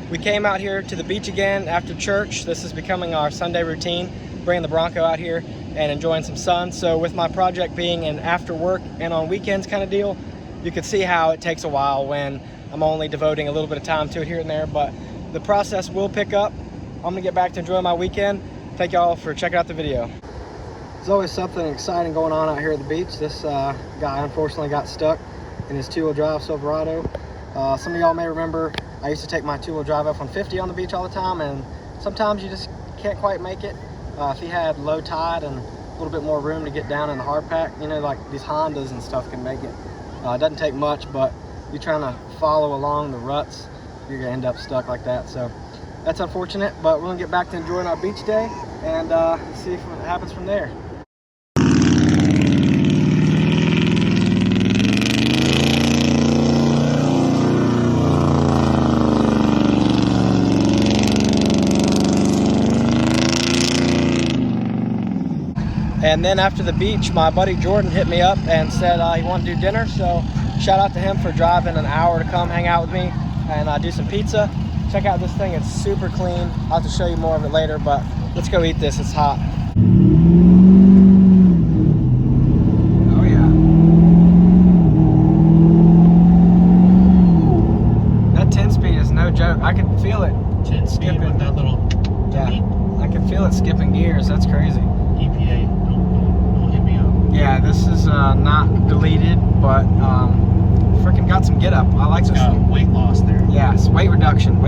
We came out here to the beach again after church. This is becoming our Sunday routine, bringing the Bronco out here and enjoying some sun. So with my project being an after work and on weekends kind of deal, you can see how it takes a while when I'm only devoting a little bit of time to it here and there, but the process will pick up. I'm gonna get back to enjoying my weekend. Thank y'all for checking out the video. There's always something exciting going on out here at the beach. This guy unfortunately got stuck in his two-wheel drive Silverado. Some of y'all may remember I used to take my two-wheel drive F-150 on the beach all the time, and sometimes you just can't quite make it. If he had low tide and a little bit more room to get down in the hard pack, you know, like these Hondas and stuff can make it. It doesn't take much, but you're trying to follow along the ruts, you're gonna end up stuck like that. So that's unfortunate, but we're gonna get back to enjoying our beach day and see what happens from there. And then after the beach, my buddy Jordan hit me up and said he wanted to do dinner. So shout out to him for driving an hour to come hang out with me and do some pizza. Check out this thing, it's super clean. I'll have to show you more of it later, but let's go eat this, it's hot. Oh yeah. That 10-speed is no joke. I can feel it. 10-speed with that little delete. Yeah, I can feel it skipping gears, that's crazy. EPA, don't hit me up. Yeah, this is not deleted, but freaking got some get up. I like this. Weight loss there. Yeah, it's weight reduction.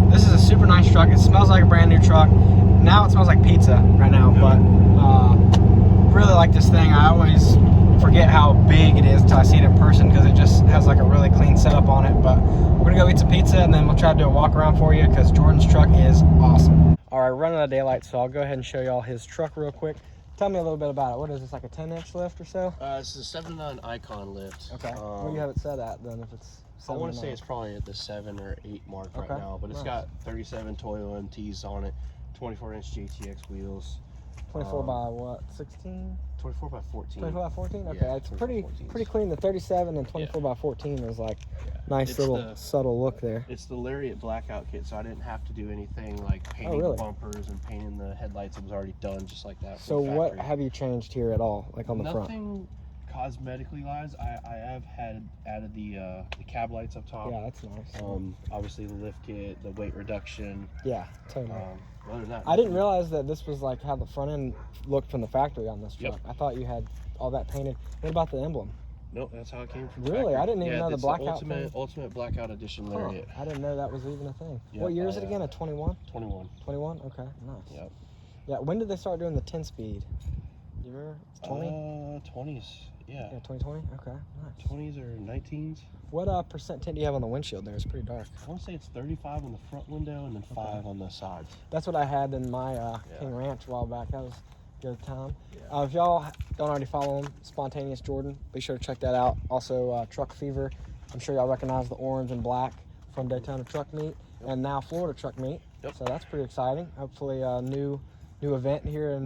This is a super nice truck. It smells like a brand new truck. Now it smells like pizza right now, but really like this thing. I always forget how big it is until I see it in person because it just has like a really clean setup on it. But we're gonna go eat some pizza and then we'll try to do a walk around for you because Jordan's truck is awesome. All right, running out of daylight, so I'll go ahead and show y'all his truck real quick. Tell me a little bit about it. What is this, like a 10-inch lift or so? This is a 7-9 Icon lift. Okay. Where do you have it set at then? If it's 7 I want to say it's probably at the 7 or 8 mark right now, but it's got 37 Toyo MTs on it, 24-inch JTX wheels. 24 by what? 16? 24 by 14. 24 by 14? Okay, Yeah, it's pretty clean. The 37 and 24 by 14 is like nice It's little subtle look there. It's the Lariat blackout kit, so I didn't have to do anything like painting the bumpers and painting the headlights. It was already done just like that. So what have you changed here at all, like on the front? Nothing cosmetically wise. I have added the cab lights up top. Yeah, that's nice. Obviously the lift kit, the weight reduction. Yeah, totally. Other than that, I didn't realize that this was like how the front end looked from the factory on this truck. Yep. I thought you had all that painted. What about the emblem? Nope, that's how it came from. Really? Factory. I didn't even know the blackout thing. Ultimate blackout edition Lariat. I didn't know that was even a thing. Yep, What year is it again? A 21? 21. 21? Okay, nice. Yep. Yeah, when did they start doing the 10-speed? Do you remember? 20? 20s. Yeah. Yeah, 2020? Okay, nice. 20s or 19s. What percent tint do you have on the windshield there? It's pretty dark. I want to say it's 35 on the front window and then 5 on the sides. That's what I had in my King Ranch a while back. That was a good time. Yeah. If y'all don't already follow him, Spontaneous Jordan, be sure to check that out. Also, Truck Fever. I'm sure y'all recognize the orange and black from Daytona Truck Meet and now Florida Truck Meet. Yep. So that's pretty exciting. Hopefully a new event here in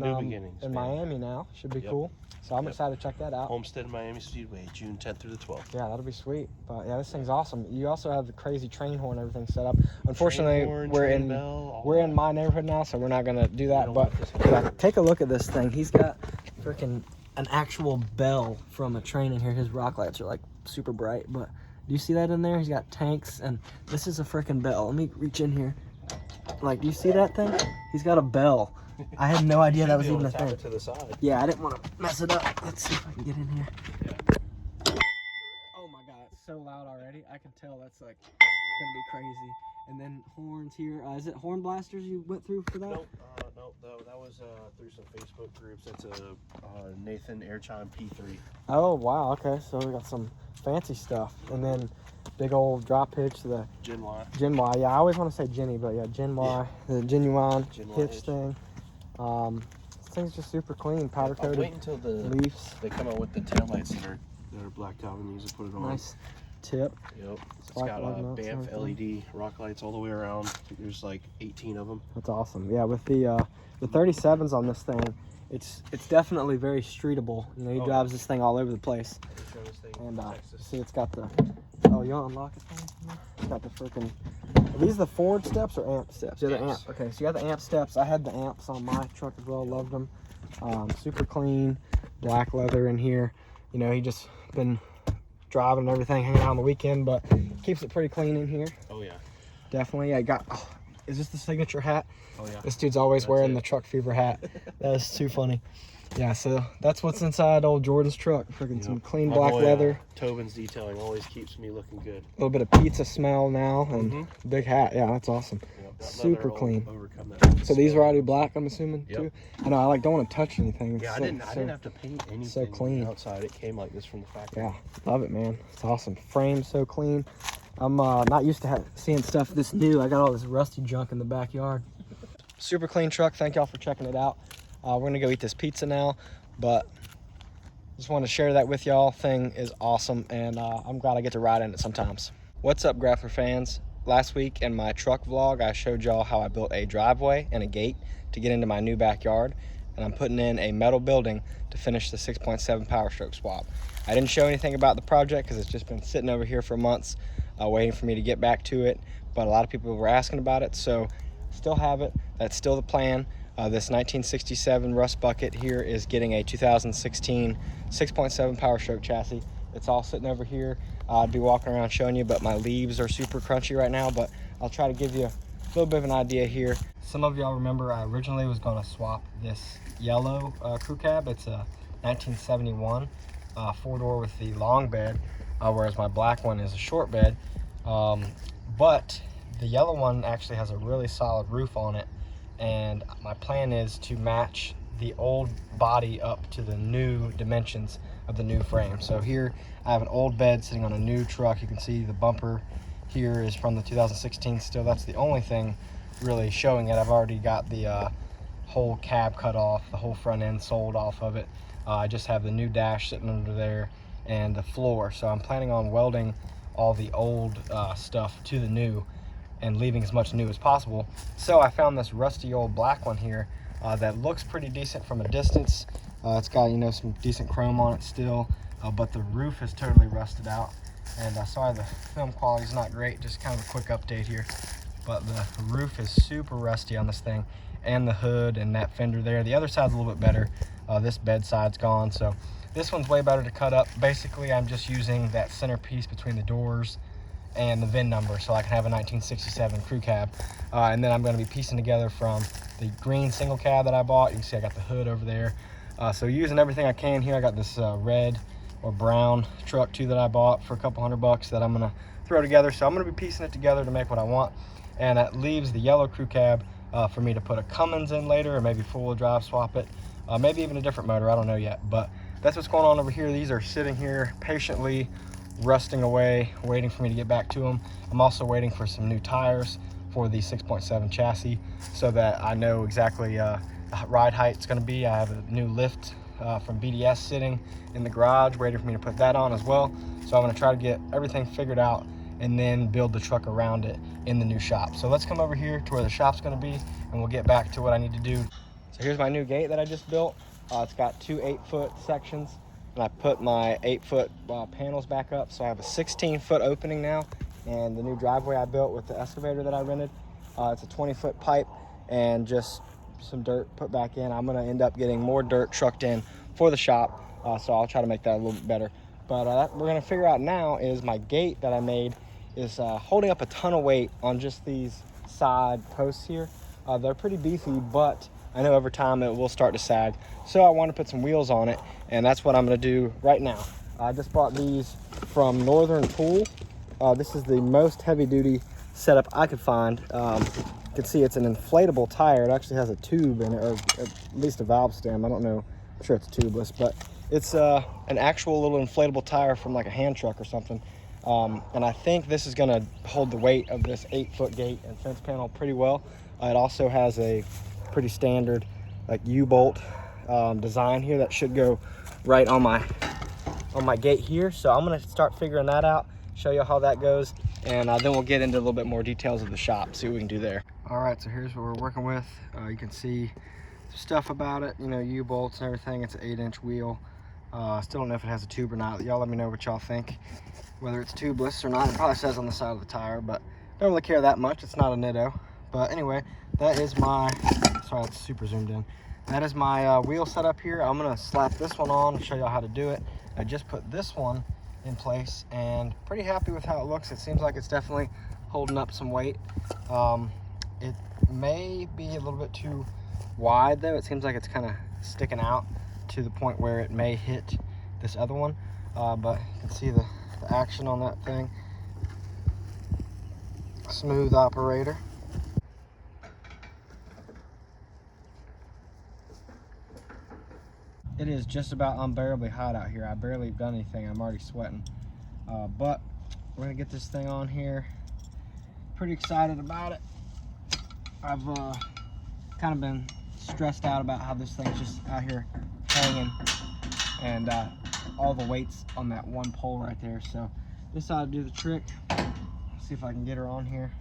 Miami now. Should be cool. So I'm excited to check that out. Homestead Miami Speedway, June 10th through the 12th. Yeah, that'll be sweet. But yeah, this thing's awesome. You also have the crazy train horn and everything set up. Unfortunately, we're in my neighborhood now, so we're not gonna do that. But yeah, take a look at this thing. He's got freaking an actual bell from a train in here. His rock lights are like super bright. But do you see that in there? He's got tanks, and this is a freaking bell. Let me reach in here. Like, do you see that thing? He's got a bell. I had no idea that was even a thing. To the side. Yeah, I didn't want to mess it up. Let's see if I can get in here. Oh my god, it's so loud already. I can tell that's like gonna be crazy. And then horns here. Is it horn blasters you went through for that? Nope, that was through some Facebook groups. That's a Nathan Airchime P3. Oh wow, okay. So we got some fancy stuff. And then big old drop hitch, the Gen Y. Gen Y. Yeah, I always want to say Jenny, but yeah, Gen Y, the genuine hitch thing. This thing's just super clean, powder coated. Wait until the leaves. They come out with the taillights that are blacked out and use to put it on. Nice tip. Yep. It's got BAMF LED rock lights all the way around. I think there's like 18 of them. That's awesome. Yeah, with the 37s on this thing, it's definitely very streetable. You know, he drives this thing all over the place. And see, it's got the. Oh, you want to unlock it? got the freaking, are these the Ford steps or amp steps? Yeah, the amp. Okay, so you got the amp steps. I had the amps on my truck as well. Loved them. Super clean, black leather in here. You know, he just been driving and everything, hanging out on the weekend, but keeps it pretty clean in here. Oh yeah, definitely. I got, oh, is this the signature hat? Oh yeah, this dude's always wearing the Truck Fever hat. That is too funny. Yeah, so that's what's inside old Jordan's truck. Freaking some clean black leather. Tobin's detailing always keeps me looking good. A little bit of pizza smell now, and big hat. Yeah, that's awesome. Yep, super clean. So these are already black, I'm assuming, too? I know, I don't want to touch anything. Yeah, I didn't have to paint anything so clean. outside. It came like this from the factory. Yeah, love it, man. It's awesome. Frame so clean. I'm not used to seeing stuff this new. I got all this rusty junk in the backyard. Super clean truck. Thank y'all for checking it out. We're gonna go eat this pizza now, but just want to share that with y'all. Thing is awesome, and I'm glad I get to ride in it sometimes. What's up, Grappler fans? Last week in my truck vlog, I showed y'all how I built a driveway and a gate to get into my new backyard, and I'm putting in a metal building to finish the 6.7 Power Stroke swap. I didn't show anything about the project because it's just been sitting over here for months, waiting for me to get back to it, but a lot of people were asking about it, so still have it. That's still the plan. This 1967 Rust Bucket here is getting a 2016 6.7 Power Stroke chassis. It's all sitting over here. I'd be walking around showing you, but my leaves are super crunchy right now, but I'll try to give you a little bit of an idea here. Some of y'all remember I originally was going to swap this yellow crew cab. It's a 1971 four-door with the long bed, whereas my black one is a short bed. But the yellow one actually has a really solid roof on it, and my plan is to match the old body up to the new dimensions of the new frame. So here I have an old bed sitting on a new truck. You can see the bumper here is from the 2016 still. That's the only thing really showing it. I've already got the whole cab cut off, the whole front end sold off of it. I just have the new dash sitting under there and the floor. So I'm planning on welding all the old stuff to the new and leaving as much new as possible. So I found this rusty old black one here that looks pretty decent from a distance. It's got, you know, some decent chrome on it still, but the roof is totally rusted out. And sorry, the film quality is not great, just kind of a quick update here. But the roof is super rusty on this thing, and the hood and that fender there. The other side's a little bit better. This bed side's gone, so this one's way better to cut up. Basically, I'm just using that center piece between the doors and the VIN number so I can have a 1967 crew cab. And then I'm going to be piecing together from the green single cab that I bought. You can see I got the hood over there. So using everything I can here. I got this red or brown truck too that I bought for a couple $100 that I'm going to throw together. So I'm going to be piecing it together to make what I want. And that leaves the yellow crew cab for me to put a Cummins in later, or maybe four-wheel drive swap it. Maybe even a different motor, I don't know yet. But that's what's going on over here. These are sitting here patiently rusting away, waiting for me to get back to them. I'm also waiting for some new tires for the 6.7 chassis so that I know exactly the ride height it's going to be. I have a new lift from BDS sitting in the garage waiting for me to put that on as well. So I'm going to try to get everything figured out and then build the truck around it in the new shop. So let's come over here to where the shop's going to be, and we'll get back to what I need to do. So here's my new gate that I just built. It's got two 8-foot sections, and I put my 8-foot panels back up, so I have a 16-foot opening now. And the new driveway I built with the excavator that I rented, it's a 20-foot pipe and just some dirt put back in. I'm gonna end up getting more dirt trucked in for the shop, so I'll try to make that a little bit better. But what we're gonna figure out now is my gate that I made is holding up a ton of weight on just these side posts here. They're pretty beefy, but I know over time it will start to sag. So I want to put some wheels on it, and that's what I'm going to do right now. I just bought these from Northern Pool. This is the most heavy-duty setup I could find. You can see it's an inflatable tire. It actually has a tube in it, or at least a valve stem. I don't know. I'm sure it's tubeless, but it's an actual little inflatable tire from like a hand truck or something. And I think this is going to hold the weight of this 8-foot gate and fence panel pretty well. It also has a pretty standard like U-bolt design here that should go right on my gate here. So I'm going to start figuring that out, show you how that goes, and then we'll get into a little bit more details of the shop, see what we can do there. All right, so here's what we're working with. You can see some stuff about it, you know, U-bolts and everything. It's an 8-inch wheel. Still don't know if it has a tube or not. Y'all let me know what y'all think, whether it's tubeless or not. It probably says on the side of the tire, but Don't really care that much. It's not a Nitto. But anyway, that is my, sorry, it's super zoomed in. That is my wheel setup here. I'm gonna slap this one on and show y'all how to do it. I just put this one in place and pretty happy with how it looks. It seems like it's definitely holding up some weight. It may be a little bit too wide though. It seems like it's kind of sticking out to the point where it may hit this other one. But you can see the action on that thing. Smooth operator. It is just about unbearably hot out here. I barely have done anything. I'm already sweating. But we're gonna get this thing on here. Pretty excited about it. I've kind of been stressed out about how this thing's just out here hanging and all the weight's on that one pole right there. So this ought to do the trick. See if I can get her on here.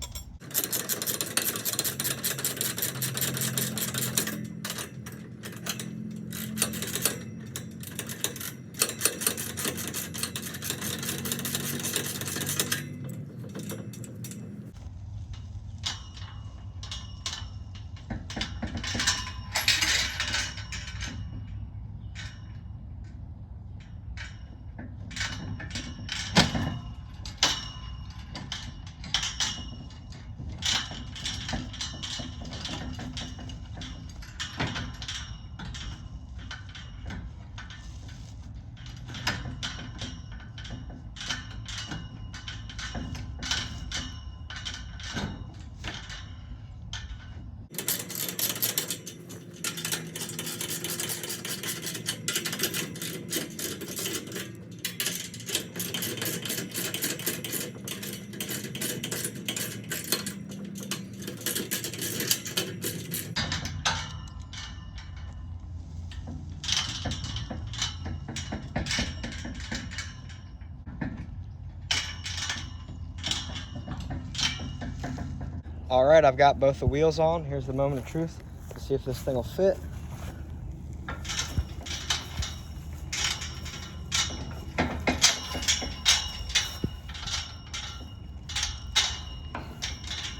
All right, I've got both the wheels on. Here's the moment of truth. Let's see if this thing will fit.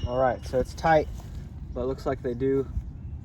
All right, so it's tight, but it looks like they do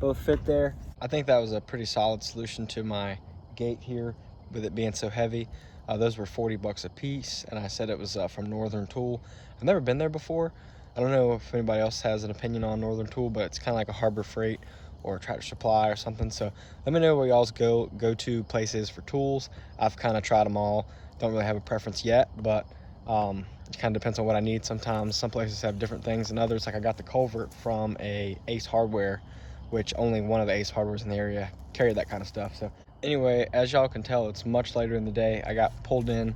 both fit there. I think that was a pretty solid solution to my gate here with it being so heavy. Those were 40 bucks a piece, and I said it was from Northern Tool. I've never been there before. I don't know if anybody else has an opinion on Northern Tool, but it's kind of like a Harbor Freight or a Tractor Supply or something. So let me know where y'all's go-to places for tools. I've kind of tried them all. Don't really have a preference yet, but it kind of depends on what I need. Sometimes some places have different things than others. Like I got the culvert from a Ace Hardware, which only one of the Ace Hardwares in the area carried that kind of stuff. So anyway, as y'all can tell, it's much later in the day. I got pulled in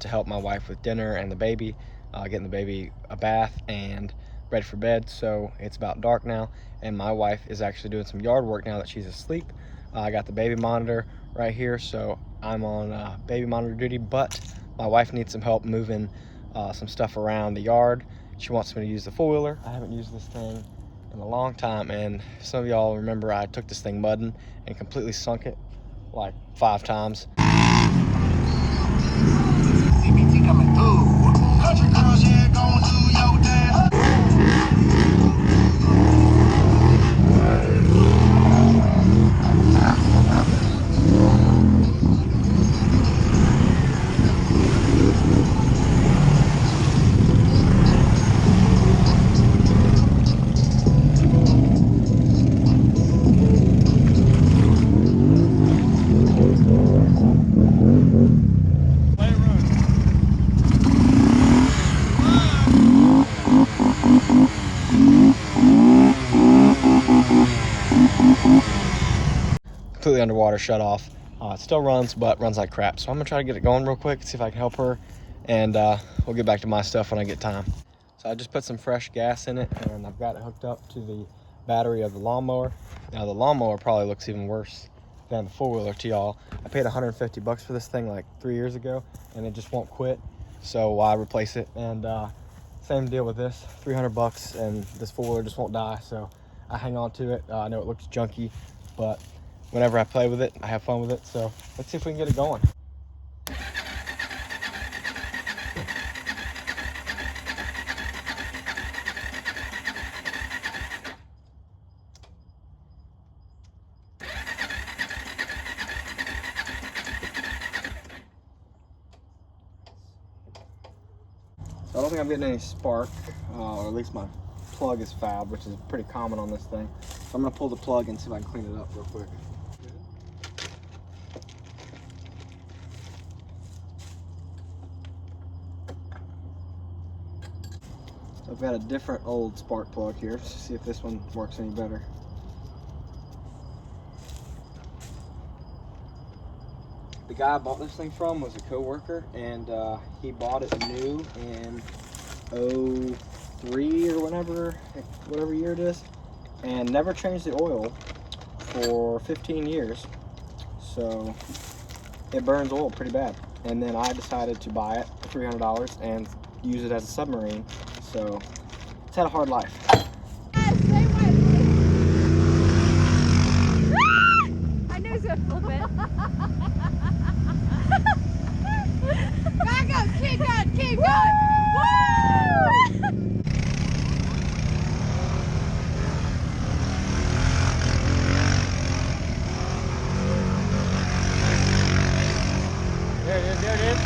to help my wife with dinner and the baby. Getting the baby a bath and ready for bed. So it's about dark now, and my wife is actually doing some yard work now that she's asleep. I got the baby monitor right here, so I'm on baby monitor duty, but my wife needs some help moving some stuff around the yard. She wants me to use the four-wheeler. I haven't used this thing in a long time, and some of y'all remember I took this thing mudding and completely sunk it like 5 times. CBT coming through. Country girls, yeah, gon' do your dance. Completely underwater, shut off. It still runs, but runs like crap. So I'm gonna try to get it going real quick, see if I can help her, and we'll get back to my stuff when I get time. So I just put some fresh gas in it, and I've got it hooked up to the battery of the lawnmower. Now the lawnmower probably looks even worse than the four-wheeler to y'all. I paid 150 bucks for this thing like 3 years ago, and it just won't quit. So I replace it, and same deal with this, 300 bucks, and this four-wheeler just won't die. So I hang on to it. I know it looks junky, but whenever I play with it, I have fun with it. So let's see if we can get it going. I don't think I'm getting any spark, or at least my plug is fouled, which is pretty common on this thing. So I'm gonna pull the plug and see if I can clean it up real quick. So I've got a different old spark plug here. Let's see if this one works any better. The guy I bought this thing from was a co-worker, and he bought it new in 03 or whatever year it is, and never changed the oil for 15 years. So it burns oil pretty bad. And then I decided to buy it for $300 and use it as a submarine. So it's had a hard life. I knew it was gonna flip it. Back up, keep going, keep going. Woo! There it is, there it is.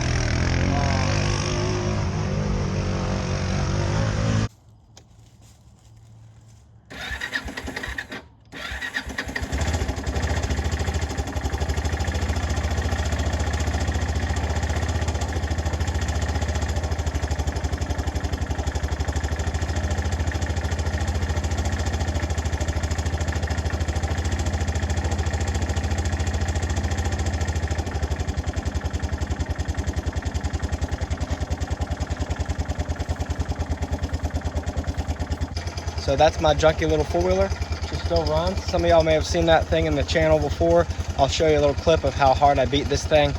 So that's my junky little four-wheeler. She still runs. Some of y'all may have seen that thing in the channel before. I'll show you a little clip of how hard I beat this thing.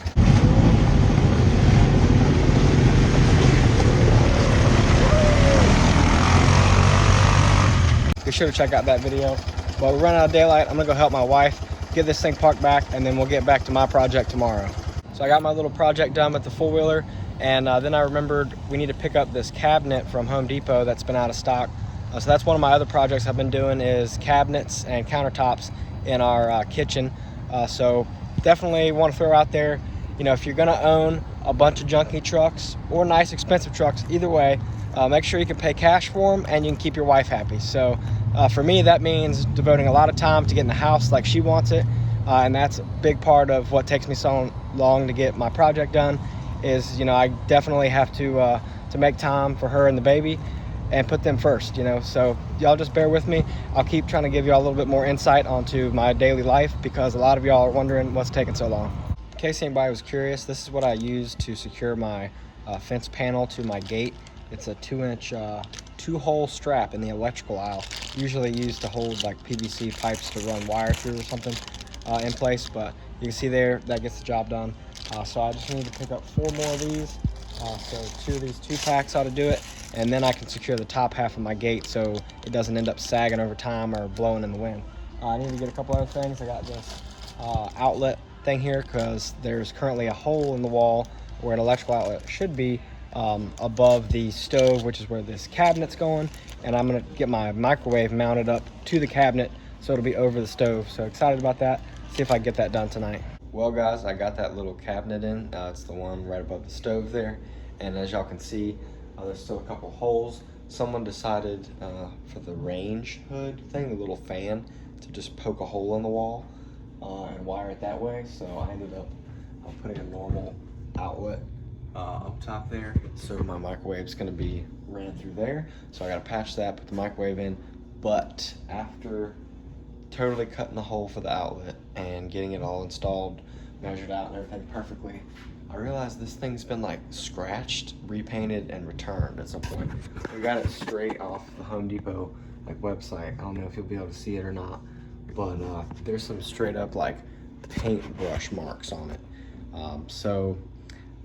Be sure to check out that video. But we're running out of daylight. I'm gonna go help my wife get this thing parked back, and then we'll get back to my project tomorrow. So I got my little project done with the four-wheeler, and then I remembered we need to pick up this cabinet from Home Depot that's been out of stock. So that's one of my other projects I've been doing, is cabinets and countertops in our kitchen. So definitely want to throw out there, you know, if you're gonna own a bunch of junky trucks or nice expensive trucks, either way, make sure you can pay cash for them and you can keep your wife happy. So for me, that means devoting a lot of time to getting the house like she wants it. And that's a big part of what takes me so long to get my project done, is, you know, I definitely have to make time for her and the baby and put them first, you know. So y'all just bear with me. I'll keep trying to give y'all a little bit more insight onto my daily life, because a lot of y'all are wondering what's taking so long. In case anybody was curious, this is what I use to secure my fence panel to my gate. It's a 2-inch two-hole strap in the electrical aisle, usually used to hold like PVC pipes to run wire through or something in place, but you can see there that gets the job done. So I just need to pick up 4 more of these. So 2 of these 2-packs ought to do it, and then I can secure the top half of my gate so it doesn't end up sagging over time or blowing in the wind. I need to get a couple other things. I got this outlet thing here because there's currently a hole in the wall where an electrical outlet should be above the stove, which is where this cabinet's going, and I'm gonna get my microwave mounted up to the cabinet so it'll be over the stove. So excited about that. See if I can get that done tonight. Well guys, I got that little cabinet in. It's the one right above the stove there, and as y'all can see, there's still a couple holes. Someone decided for the range hood thing, the little fan, to just poke a hole in the wall and wire it that way. So I ended up putting a normal outlet up top there, so my microwave's gonna be ran through there. So I gotta patch that, put the microwave in. But after totally cutting the hole for the outlet and getting it all installed, measured out and everything perfectly, I realized this thing's been like scratched, repainted, and returned at some point. We got it straight off the Home Depot like website. I don't know if you'll be able to see it or not, but there's some straight up like paintbrush marks on it. So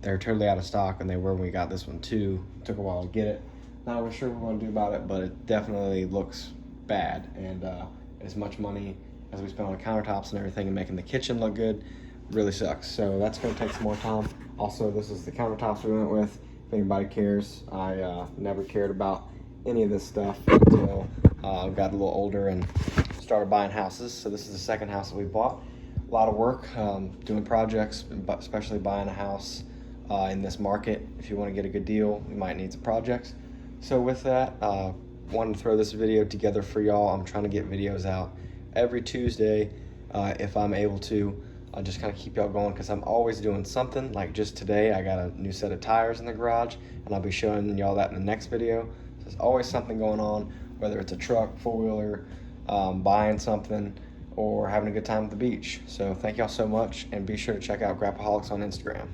they're totally out of stock, and they were when we got this one too. It took a while to get it. Not really sure what we're gonna do about it, but it definitely looks bad, and as much money as we spent on countertops and everything and making the kitchen look good really sucks. So that's gonna take some more time. Also, this is the countertops we went with. If anybody cares, I never cared about any of this stuff until I got a little older and started buying houses. So this is the second house that we bought. A lot of work doing projects, but especially buying a house in this market. If you want to get a good deal, you might need some projects. So with that, wanted to throw this video together for y'all. I'm trying to get videos out every Tuesday if I'm able to. I'll just kind of keep y'all going because I'm always doing something. Like just today, I got a new set of tires in the garage, and I'll be showing y'all that in the next video. So there's always something going on, whether it's a truck, four-wheeler, buying something, or having a good time at the beach. So thank y'all so much, and be sure to check out Grappaholics on Instagram.